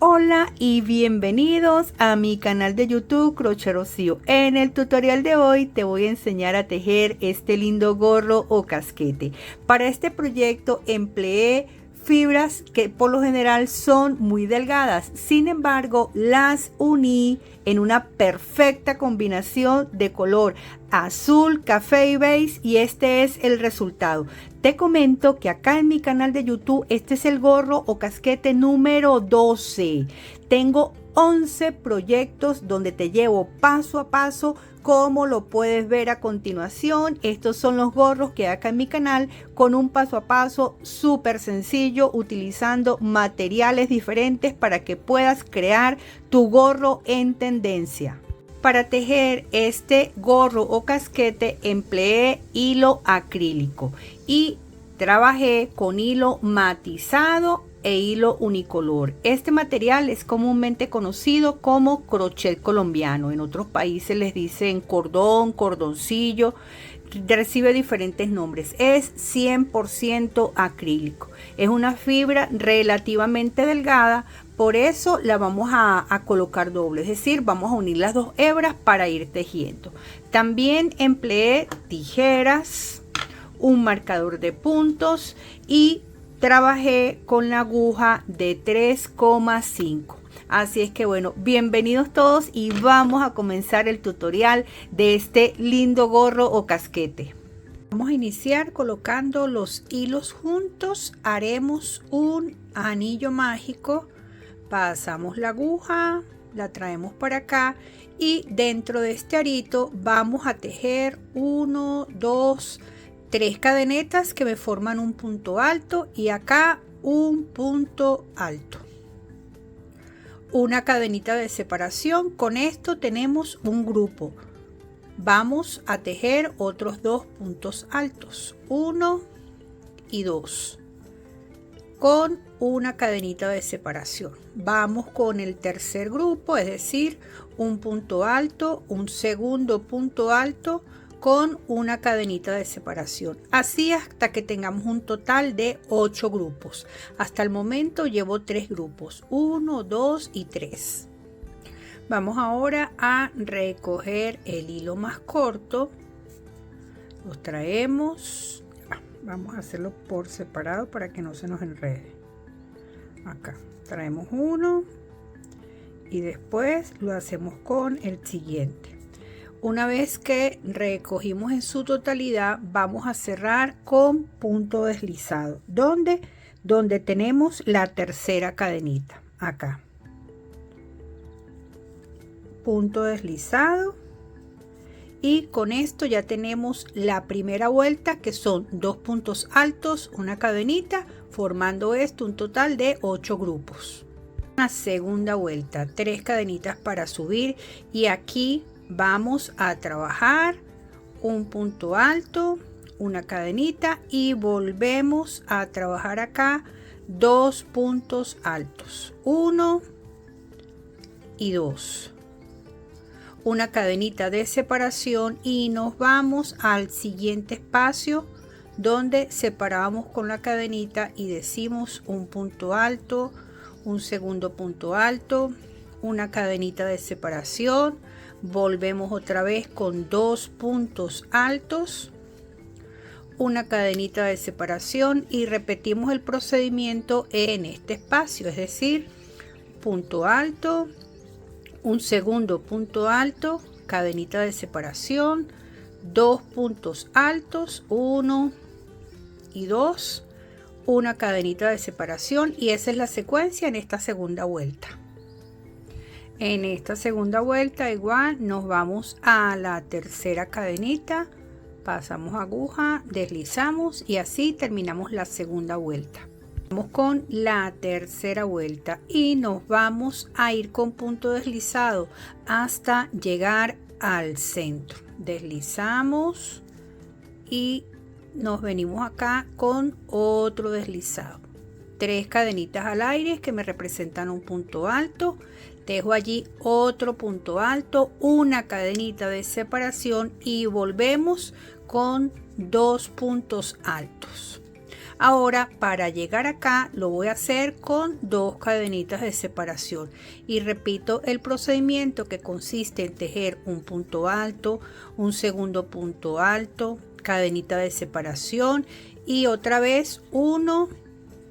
Hola y bienvenidos a mi canal de YouTube Crochet Rocío. En el tutorial de hoy te voy a enseñar a tejer este lindo gorro o casquete. Para este proyecto empleé fibras que por lo general son muy delgadas, sin embargo las uní en una perfecta combinación de color azul, café y beige, y este es el resultado. Te comento que acá en mi canal de YouTube este es el gorro o casquete número 12. Tengo 11 proyectos donde te llevo paso a paso, como lo puedes ver a continuación. Estos son los gorros que hay acá en mi canal con un paso a paso súper sencillo, utilizando materiales diferentes para que puedas crear tu gorro en tendencia. Para tejer este gorro o casquete empleé hilo acrílico y trabajé con hilo matizado e hilo unicolor. Este material es comúnmente conocido como crochet colombiano. En otros países les dicen cordón, cordoncillo, recibe diferentes nombres. Es 100% acrílico. Es una fibra relativamente delgada, por eso la vamos a colocar doble, es decir, vamos a unir las dos hebras para ir tejiendo. También empleé tijeras, un marcador de puntos y trabajé con la aguja de 3,5. Así es que bueno, bienvenidos todos y vamos a comenzar el tutorial de este lindo gorro o casquete. Vamos a iniciar colocando los hilos juntos. Haremos un anillo mágico. Pasamos la aguja, la traemos para acá y dentro de este arito vamos a tejer 1, 2, 3 cadenetas que me forman un punto alto y acá un punto alto. Una cadenita de separación. Con esto tenemos un grupo. Vamos a tejer otros 2 puntos altos, 1 y 2. Con una cadenita de separación. Vamos con el tercer grupo, es decir, un punto alto, un segundo punto alto con una cadenita de separación. Así hasta que tengamos un total de 8 grupos. Hasta el momento llevo 3 grupos, 1, 2 y 3. Vamos ahora a recoger el hilo más corto. Los traemos. Vamos a hacerlo por separado para que no se nos enrede. Acá traemos uno y después lo hacemos con el siguiente. Una vez que recogimos en su totalidad, vamos a cerrar con punto deslizado. Donde tenemos la tercera cadenita. Acá. Punto deslizado. Y con esto ya tenemos la primera vuelta, que son 2 puntos altos, una cadenita, formando esto un total de 8 grupos. Una segunda vuelta, 3 cadenitas para subir, y aquí vamos a trabajar un punto alto, una cadenita, y volvemos a trabajar acá 2 puntos altos, 1 y 2. Una cadenita de separación y nos vamos al siguiente espacio donde separamos con la cadenita y decimos un punto alto, un segundo punto alto, una cadenita de separación, volvemos otra vez con 2 puntos altos, una cadenita de separación y repetimos el procedimiento en este espacio, es decir, punto alto, un segundo punto alto, cadenita de separación, 2 puntos altos, 1 y 2, una cadenita de separación, y esa es la secuencia en esta segunda vuelta. En esta segunda vuelta igual nos vamos a la tercera cadenita, pasamos aguja, deslizamos y así terminamos la segunda vuelta. Vamos con la tercera vuelta y nos vamos a ir con punto deslizado hasta llegar al centro. Deslizamos y nos venimos acá con otro deslizado. 3 cadenitas al aire que me representan un punto alto. Dejo allí otro punto alto, una cadenita de separación y volvemos con 2 puntos altos. Ahora para llegar acá lo voy a hacer con 2 cadenitas de separación y repito el procedimiento, que consiste en tejer un punto alto, un segundo punto alto, cadenita de separación y otra vez 1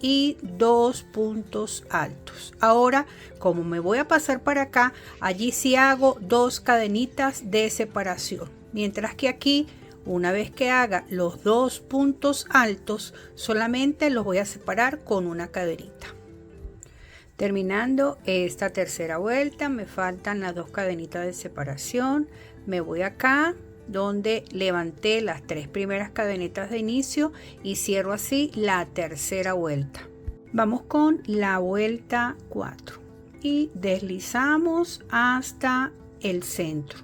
y 2 puntos altos. Ahora, como me voy a pasar para acá, allí sí hago 2 cadenitas de separación, mientras que aquí, una vez que haga los 2 puntos altos, solamente los voy a separar con una cadenita. Terminando esta tercera vuelta, me faltan las 2 cadenitas de separación. Me voy acá donde levanté las 3 primeras cadenitas de inicio y cierro así la tercera vuelta. Vamos con la vuelta 4 y deslizamos hasta el centro.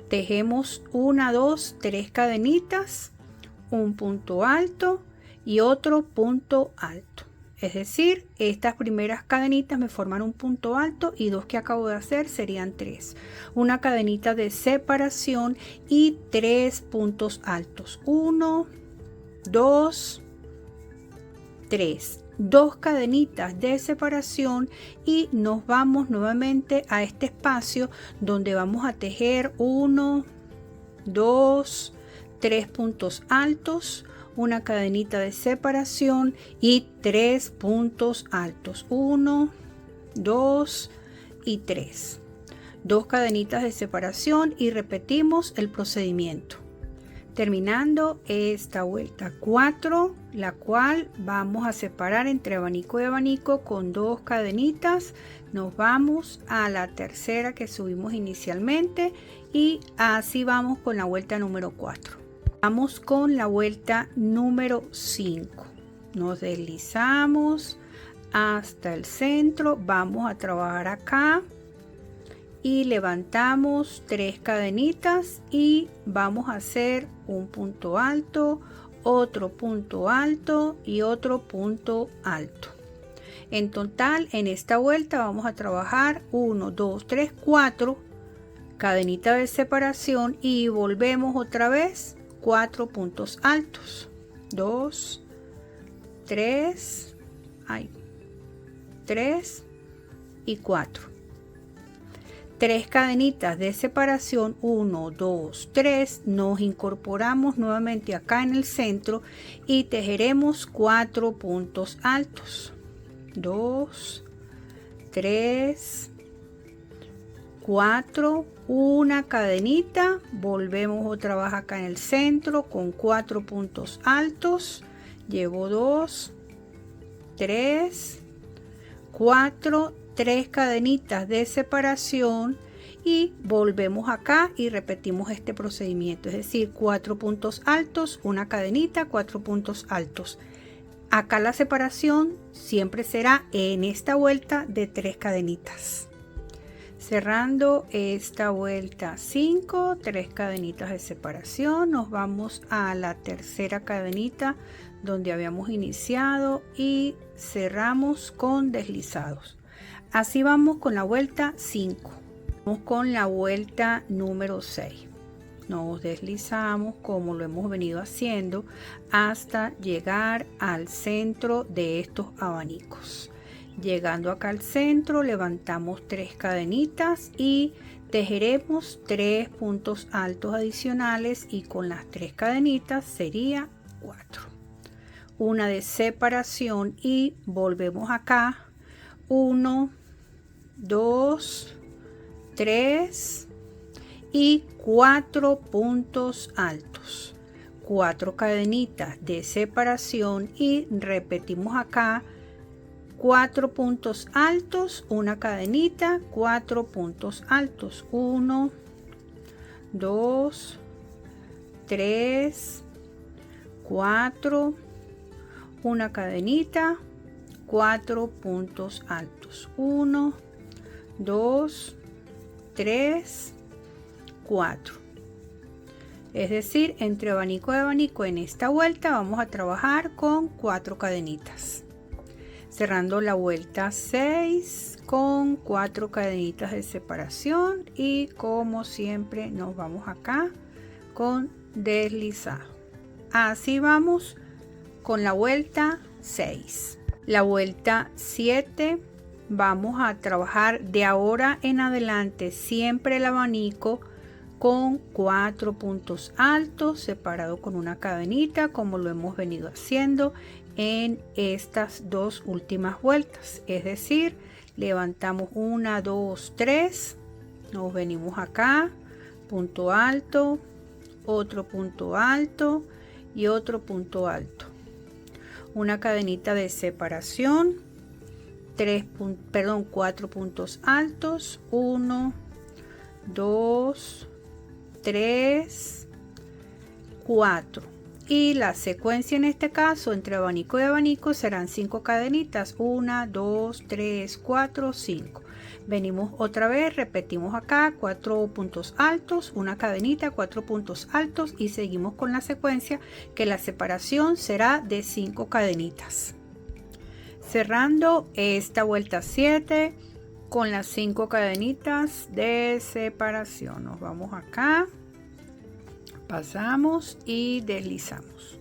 Tejemos 1, 2, 3 cadenitas, un punto alto y otro punto alto. Es decir, estas primeras cadenitas me forman un punto alto y 2 que acabo de hacer serían 3. Una cadenita de separación y 3 puntos altos. 1, 2, 3. 2 cadenitas de separación y nos vamos nuevamente a este espacio donde vamos a tejer 1, 2, 3 puntos altos, una cadenita de separación y 3 puntos altos. 1, 2 y 3. 2 cadenitas de separación y repetimos el procedimiento. Terminando esta vuelta 4, la cual vamos a separar entre abanico y abanico con 2 cadenitas. Nos vamos a la tercera que subimos inicialmente y así vamos con la vuelta número 4. Vamos con la vuelta número 5. Nos deslizamos hasta el centro, vamos a trabajar acá y levantamos 3 cadenitas y vamos a hacer un punto alto, otro punto alto y otro punto alto. En total, en esta vuelta vamos a trabajar 1, 2, 3, 4 cadenitas de separación y volvemos otra vez 4 puntos altos. 2, 3, 3 y 4. 3 cadenitas de separación, 1, 2, 3, nos incorporamos nuevamente acá en el centro y tejeremos 4 puntos altos. 2, 3, 4, una cadenita, volvemos otra vez acá en el centro con 4 puntos altos, llevo 2, 3, 4, 3 cadenitas de separación y volvemos acá y repetimos este procedimiento, es decir, 4 puntos altos, una cadenita, 4 puntos altos. Acá la separación siempre será en esta vuelta de 3 cadenitas. Cerrando esta vuelta 5, 3 cadenitas de separación, nos vamos a la tercera cadenita donde habíamos iniciado y cerramos con deslizados. Así vamos con la vuelta 5. Vamos con la vuelta número 6. Nos deslizamos como lo hemos venido haciendo hasta llegar al centro de estos abanicos. Llegando acá al centro, levantamos 3 cadenitas y tejeremos 3 puntos altos adicionales y con las 3 cadenitas sería 4. Una de separación y volvemos acá. 1, 2, 3 y 4 puntos altos, 4 cadenitas de separación y repetimos acá 4 puntos altos, una cadenita, 4 puntos altos, 1, 2, 3, 4, una cadenita, 4 puntos altos, 1, 2, 3, 4. Es decir, entre abanico y abanico en esta vuelta vamos a trabajar con 4 cadenitas. Cerrando la vuelta 6 con 4 cadenitas de separación y como siempre nos vamos acá con deslizado. Así vamos con la vuelta 6. La vuelta 7 vamos a trabajar de ahora en adelante siempre el abanico con 4 puntos altos separado con una cadenita, como lo hemos venido haciendo en estas dos últimas vueltas. Es decir, levantamos 1, 2, 3, nos venimos acá, punto alto, otro punto alto y otro punto alto, una cadenita de separación, 4 puntos altos, 1, 2, 3, 4, y la secuencia en este caso entre abanico y abanico serán 5 cadenitas, 1, 2, 3, 4, 5. Venimos otra vez, repetimos acá 4 puntos altos, una cadenita, 4 puntos altos, y seguimos con la secuencia que la separación será de 5 cadenitas. Cerrando esta vuelta 7 con las 5 cadenitas de separación, nos vamos acá, pasamos y deslizamos.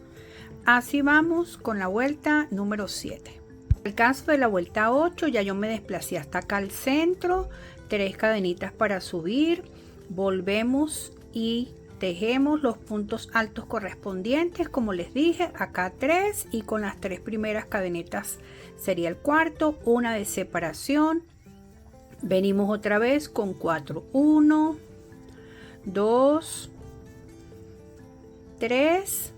Así vamos con la vuelta número 7. En el caso de la vuelta 8 ya yo me desplacé hasta acá al centro, 3 cadenitas para subir, volvemos y tejemos los puntos altos correspondientes, como les dije, acá 3, y con las 3 primeras cadenitas sería el cuarto, una de separación. Venimos otra vez con 4, 1, 2, 3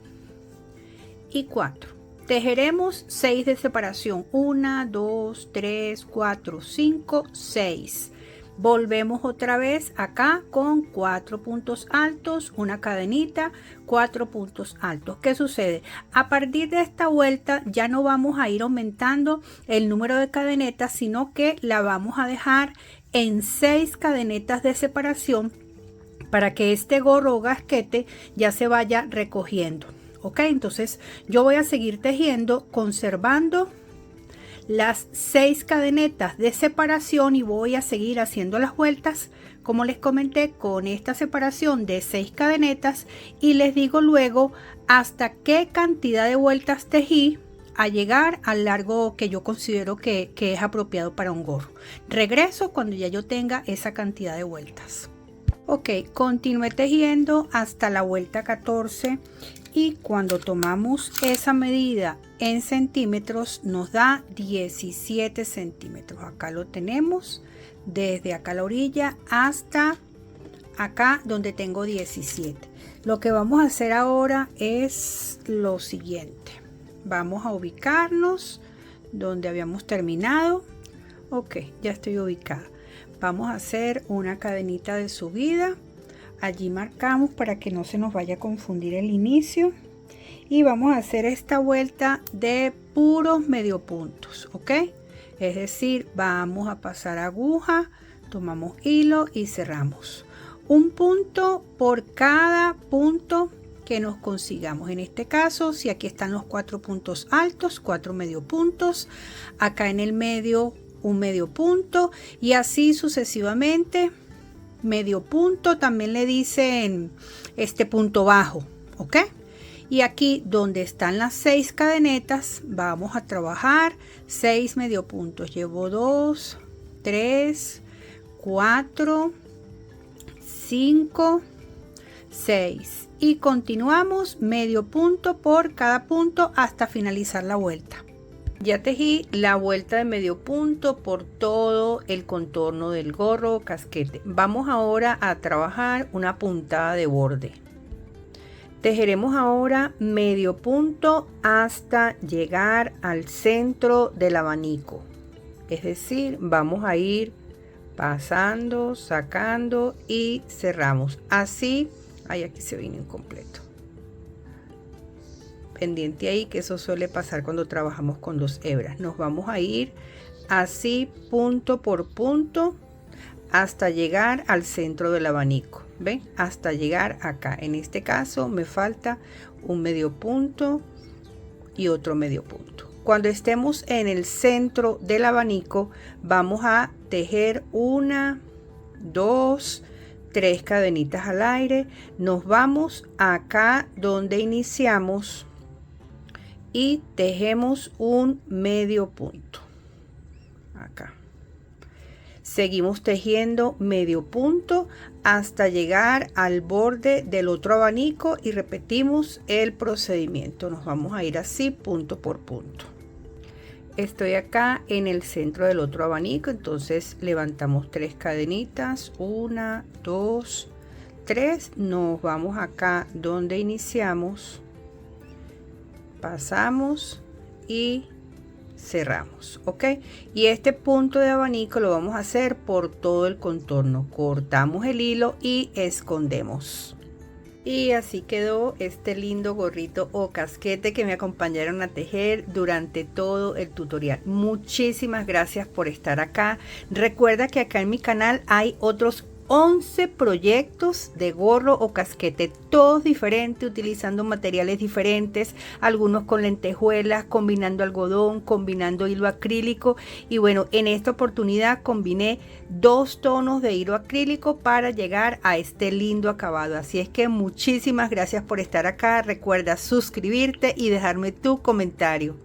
y 4. Tejeremos 6 de separación, 1, 2, 3, 4, 5, 6. Volvemos otra vez acá con 4 puntos altos, una cadenita, 4 puntos altos. ¿Qué sucede? A partir de esta vuelta ya no vamos a ir aumentando el número de cadenetas, sino que la vamos a dejar en 6 cadenetas de separación para que este gorro o casquete ya se vaya recogiendo. Ok, entonces yo voy a seguir tejiendo conservando las 6 cadenetas de separación y voy a seguir haciendo las vueltas como les comenté con esta separación de 6 cadenetas, y les digo luego hasta qué cantidad de vueltas tejí a llegar al largo que yo considero que es apropiado para un gorro. Regreso cuando ya yo tenga esa cantidad de vueltas. Ok, continué tejiendo hasta la vuelta 14, y cuando tomamos esa medida en centímetros nos da 17 centímetros. Acá lo tenemos, desde acá a la orilla hasta acá donde tengo 17. Lo que vamos a hacer ahora es lo siguiente. Vamos a ubicarnos donde habíamos terminado. Ok, ya estoy ubicada. Vamos a hacer una cadenita de subida. Allí marcamos para que no se nos vaya a confundir el inicio, y vamos a hacer esta vuelta de puros medio puntos. Ok, es decir, vamos a pasar aguja, tomamos hilo y cerramos un punto por cada punto que nos consigamos. En este caso, si aquí están los 4 puntos altos, 4 medio puntos, acá en el medio un medio punto, y así sucesivamente. Medio punto también le dicen este punto bajo. Ok, y aquí donde están las 6 cadenetas vamos a trabajar 6 medio puntos. Llevo 2, 3, 4, 5, 6, y continuamos medio punto por cada punto hasta finalizar la vuelta. Ya tejí la vuelta de medio punto por todo el contorno del gorro o casquete. Vamos ahora a trabajar una puntada de borde. Tejeremos ahora medio punto hasta llegar al centro del abanico. Es decir, vamos a ir pasando, sacando y cerramos. Así, aquí se viene incompleto. Pendiente ahí, que eso suele pasar cuando trabajamos con 2 hebras. Nos vamos a ir así punto por punto hasta llegar al centro del abanico. ¿Ven? Hasta llegar acá. En este caso me falta un medio punto y otro medio punto. Cuando estemos en el centro del abanico vamos a tejer 1, 2, 3 cadenitas al aire. Nos vamos acá donde iniciamos y tejemos un medio punto acá. Seguimos tejiendo medio punto hasta llegar al borde del otro abanico y repetimos el procedimiento. Nos vamos a ir así punto por punto. Estoy acá en el centro del otro abanico, entonces levantamos 3 cadenitas, 1, 2, 3, nos vamos acá donde iniciamos, pasamos y cerramos, ok, y este punto de abanico lo vamos a hacer por todo el contorno. Cortamos el hilo y escondemos, y así quedó este lindo gorrito o casquete que me acompañaron a tejer durante todo el tutorial. Muchísimas gracias por estar acá. Recuerda que acá en mi canal hay otros 11 proyectos de gorro o casquete, todos diferentes, utilizando materiales diferentes, algunos con lentejuelas, combinando algodón, combinando hilo acrílico, y bueno, en esta oportunidad combiné 2 tonos de hilo acrílico para llegar a este lindo acabado. Así es que muchísimas gracias por estar acá. Recuerda suscribirte y dejarme tu comentario.